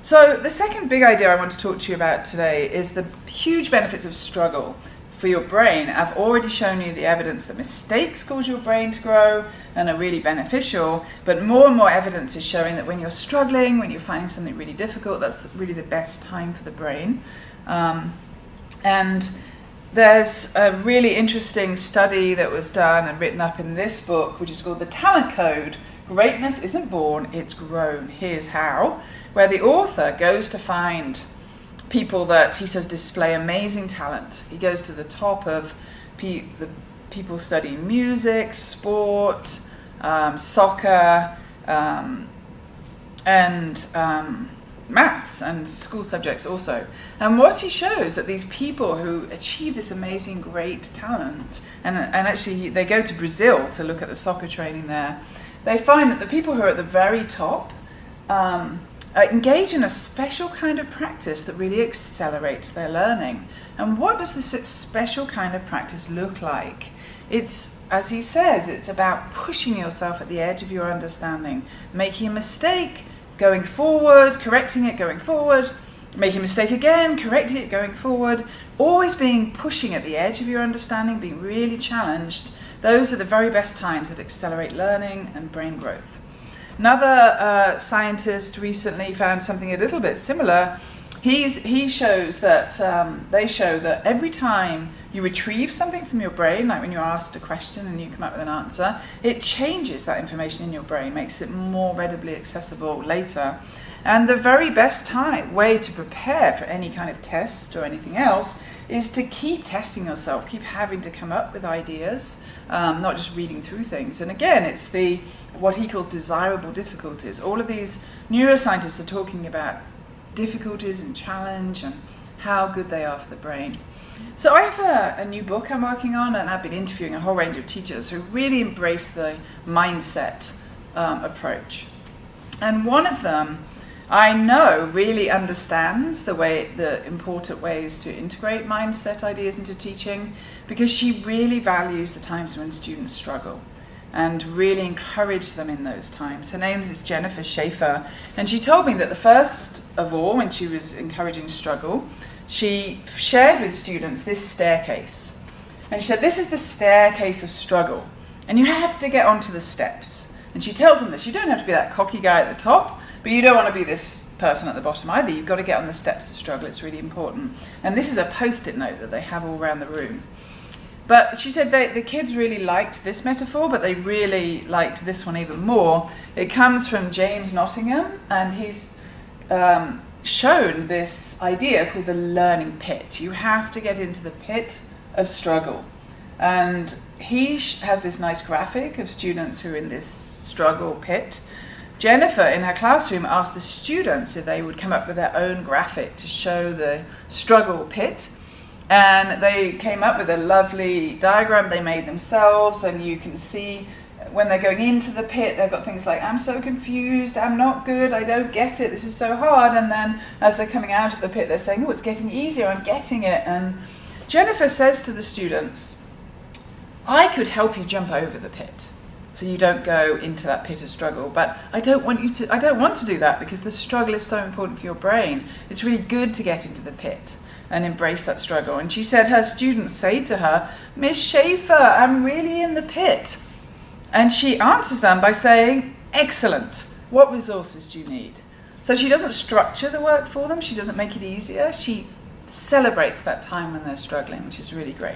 So the second big idea I want to talk to you about today is the huge benefits of struggle for your brain. I've already shown you the evidence that mistakes cause your brain to grow and are really beneficial, but more and more evidence is showing that when you're struggling, when you're finding something really difficult, that's really the best time for the brain. And there's a really interesting study that was done and written up in this book, which is called The Talent Code. Greatness isn't born, it's grown. Here's how. Where the author goes to find people that he says display amazing talent. He goes to the top of the people studying music, sport, soccer, and maths and school subjects also. And what he shows that these people who achieve this amazing great talent, and actually they go to Brazil to look at the soccer training there, they find that the people who are at the very top engage in a special kind of practice that really accelerates their learning. And what does this special kind of practice look like? It's, as he says, it's about pushing yourself at the edge of your understanding, making a mistake, going forward, correcting it, going forward, making a mistake again, correcting it, going forward, always pushing at the edge of your understanding, being really challenged. Those are the very best times that accelerate learning and brain growth. Another scientist recently found something a little bit similar. He shows that they show that every time you retrieve something from your brain, like when you're asked a question and you come up with an answer, it changes that information in your brain, makes it more readily accessible later. And the very best way to prepare for any kind of test or anything else is to keep testing yourself, keep having to come up with ideas, not just reading through things. And again, it's what he calls desirable difficulties. All of these neuroscientists are talking about difficulties and challenge and how good they are for the brain. So I have a new book I'm working on, and I've been interviewing a whole range of teachers who really embrace the mindset approach. And one of them I know really understands the important ways to integrate mindset ideas into teaching, because she really values the times when students struggle and really encourage them in those times. Her name is Jennifer Schaefer, and she told me that the first of all, when she was encouraging struggle, she shared with students this staircase. And she said, this is the staircase of struggle, and you have to get onto the steps. And she tells them this, you don't have to be that cocky guy at the top, but you don't want to be this person at the bottom either. You've got to get on the steps of struggle. It's really important. And this is a post-it note that they have all around the room. But she said the kids really liked this metaphor, but they really liked this one even more. It comes from James Nottingham, and he's shown this idea called the learning pit. You have to get into the pit of struggle. And he has this nice graphic of students who are in this struggle pit. Jennifer, in her classroom, asked the students if they would come up with their own graphic to show the struggle pit. And they came up with a lovely diagram they made themselves, and you can see when they're going into the pit, they've got things like, I'm so confused, I'm not good, I don't get it, this is so hard. And then as they're coming out of the pit, they're saying, oh, it's getting easier, I'm getting it. And Jennifer says to the students, I could help you jump over the pit, so you don't go into that pit of struggle. But I don't want to do that, because the struggle is so important for your brain. It's really good to get into the pit and embrace that struggle. And she said her students say to her, Miss Schaefer, I'm really in the pit. And she answers them by saying, excellent, what resources do you need? So she doesn't structure the work for them, she doesn't make it easier, she celebrates that time when they're struggling, which is really great.